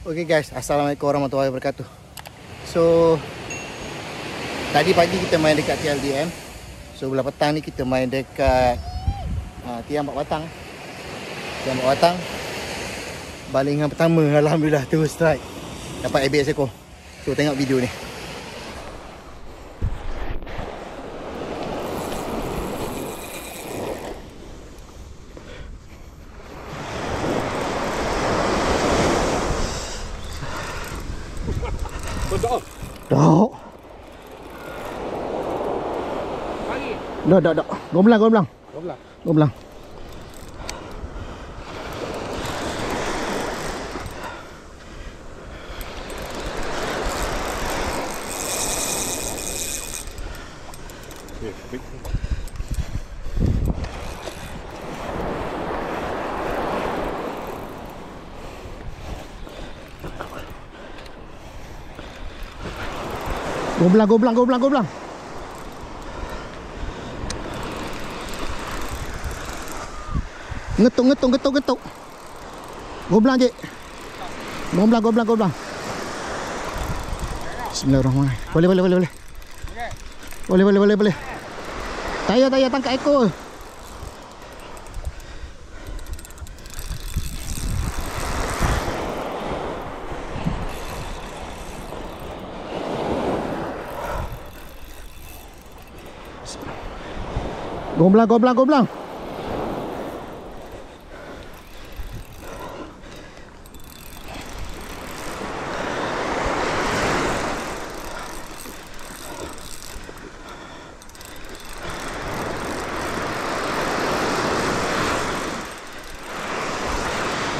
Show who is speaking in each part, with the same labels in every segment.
Speaker 1: Okay guys, Assalamualaikum warahmatullahi wabarakatuh. So tadi pagi kita main dekat TLDM. So belah petang ni kita main dekat Tiang Pak Batang. Tiang Pak Batang. Balingan pertama, alhamdulillah terus strike. Dapat ABS ekor. So tengok video ni. Dah. Dah. Gomblang. Gomblang. Ngetuk. Gomblang je. Gomblang. Bismillahirrahmanirrahim. Boleh. Tayar tangkap ekor. Gomblang.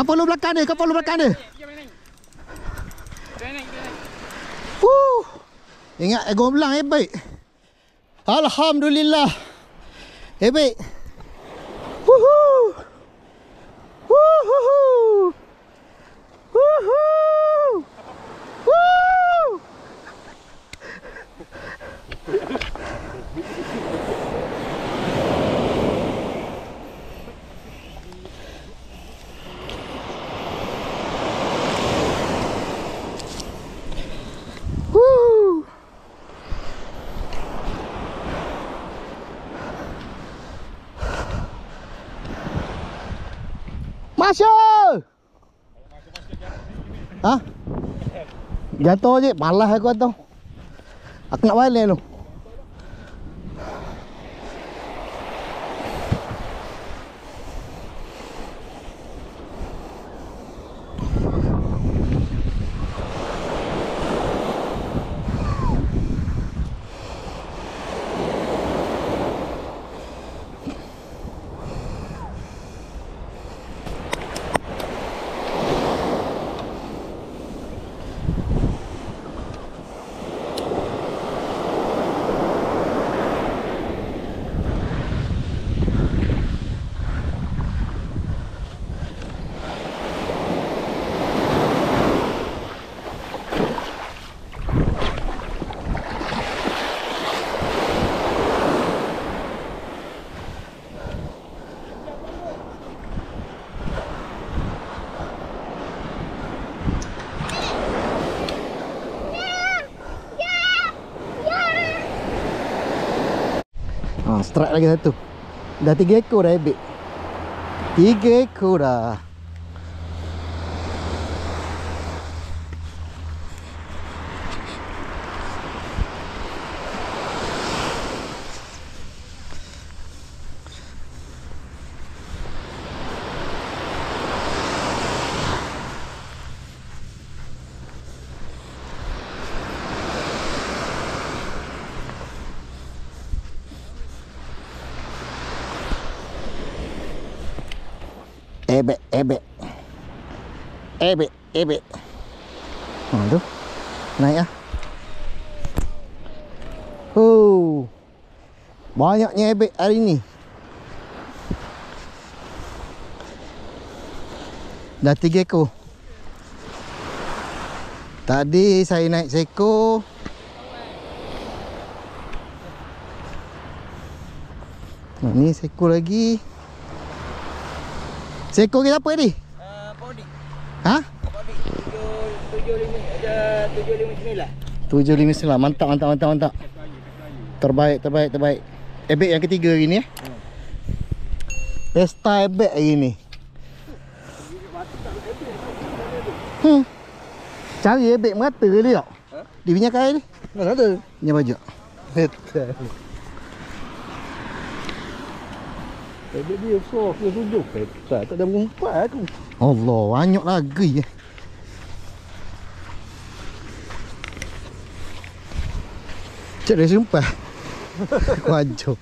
Speaker 1: Kapal lu belakang dia. Ingat gomblang baik. Alhamdulillah. Baik. Woohoo. Masya! Jatuh je, malas aku tu. Aku nak balik lu. Strike lagi satu. Dah 3 ekor dah ebek. 3 ekor dah. Ebek. Aduh. Naik ah. Banyaknya ebek hari ni. Dah 3 ekor. Tadi saya naik seekor. Ni seekor lagi. Seekor kita apa ni?
Speaker 2: Body.
Speaker 1: Ha?
Speaker 2: Body.
Speaker 1: 759. Mantap. Terbaik. Ebek yang ketiga hari ni Pesta ebek hari ni. Cari ebek merata ke dia? Dia punya kain ni?
Speaker 2: Mana ada?
Speaker 1: Punya baju.
Speaker 2: Betul. Ebek dia soft, dia tunjuk peta. Tak ada mengumpat tu.
Speaker 1: Allah, banyak lagi Cik dia sumpah. Wajah.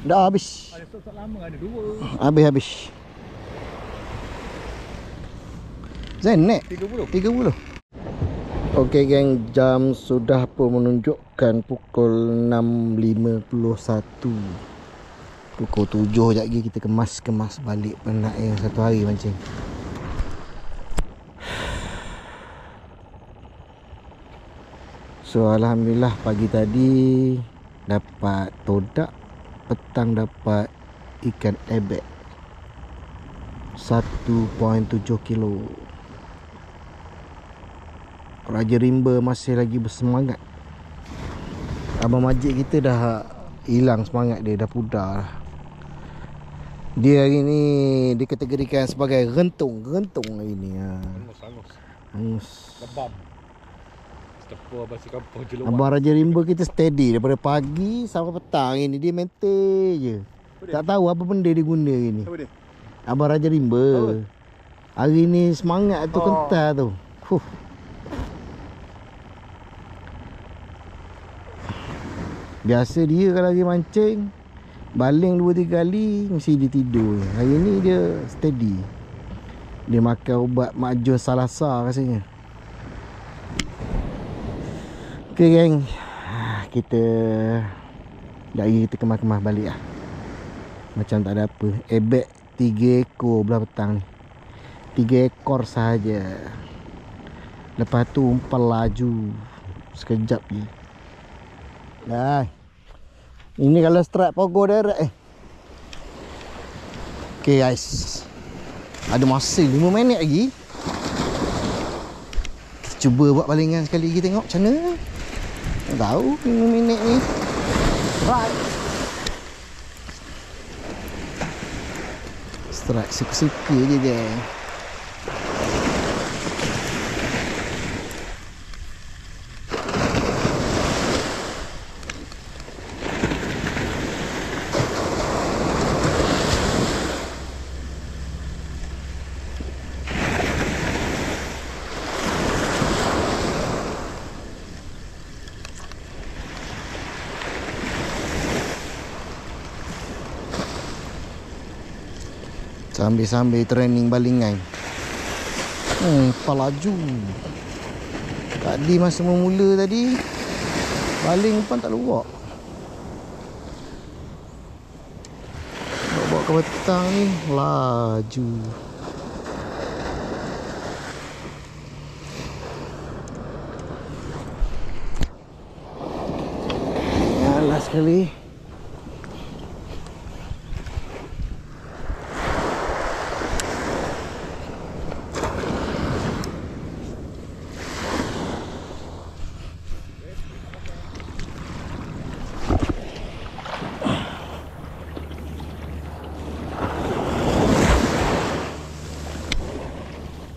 Speaker 1: Dah habis.
Speaker 2: Ada stok lama ada 2.
Speaker 1: Habis. Zain naik 30. Okey geng, jam sudah pun menunjukkan pukul 6.51. Pukul 7 sekejap lagi kita kemas balik penat yang satu hari mancing. So alhamdulillah pagi tadi dapat todak, petang dapat ikan ebek 1.7 kilo. Raja rimba masih lagi bersemangat. Abang Majid kita dah hilang semangat dia, dah pudar. Dia hari ni dikategorikan sebagai rentung hari ni. Hangus.
Speaker 2: Lebam. Tepur basi kampung je luar.
Speaker 1: Abang Raja rimba kita steady daripada pagi sampai petang ini. Dia maintain je. Tak tahu apa benda dia guna hari ni.
Speaker 2: Apa dia?
Speaker 1: Abang Raja rimba. Hari ni semangat tu kental tu. Biasa dia kalau lagi mancing baling 2-3 kali mesti dia tidur. Hari ni dia steady. Dia makan ubat Makjun Salasa rasanya. Okay geng, kita lagi kita kemas-kemas balik lah. Macam tak ada apa. Ebek 3 ekor belah petang ni. 3 ekor sahaja. Lepas tu umpan laju. Sekejap je. Dah. Ini kalau strike pogo direct Okay guys, ada masa 5 minit lagi. Kita cuba buat balingan sekali lagi, tengok macam mana. Tak tahu 5 minit ni. Right. Strike suka-suka je geng. Sambil-sambil training balingan. Laju. Tadi masa memula tadi baling pun tak luak. Bawa ke petang ni laju. Alah sekali.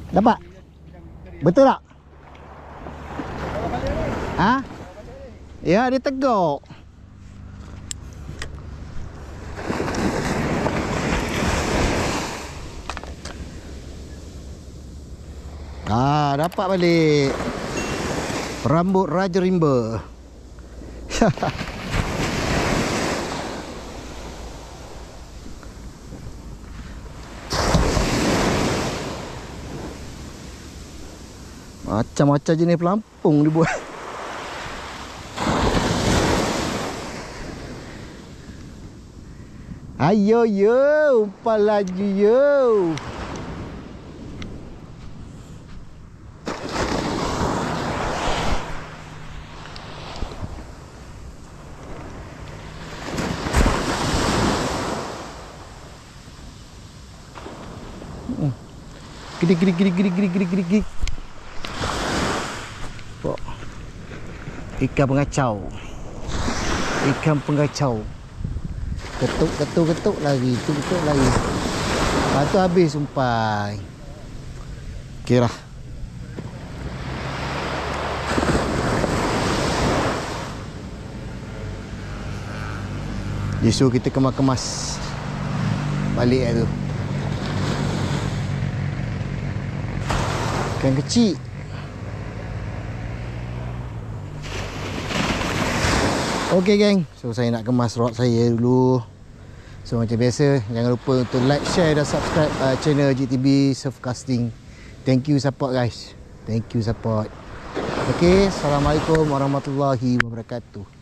Speaker 1: Dapat? Betul tak? Ha? Ya, dia tegak. Dapat balik rambut Raja Rimba. Macam-macam jenis pelampung dibuat. Ayo yo, umpan laju yo. Gede. Ikan pengacau. Ikan pengacau. Ketuk lagi. Ketuk lagi. Lepas tu habis umpan. Okey lah. Dia suruh kita kemas-kemas balik lah tu. Ikan kecil. Okey geng, so saya nak kemas rod saya dulu. So macam biasa, jangan lupa untuk like, share dan subscribe channel GTB Surf Casting. Thank you support guys. Thank you support. Okey, Assalamualaikum warahmatullahi wabarakatuh.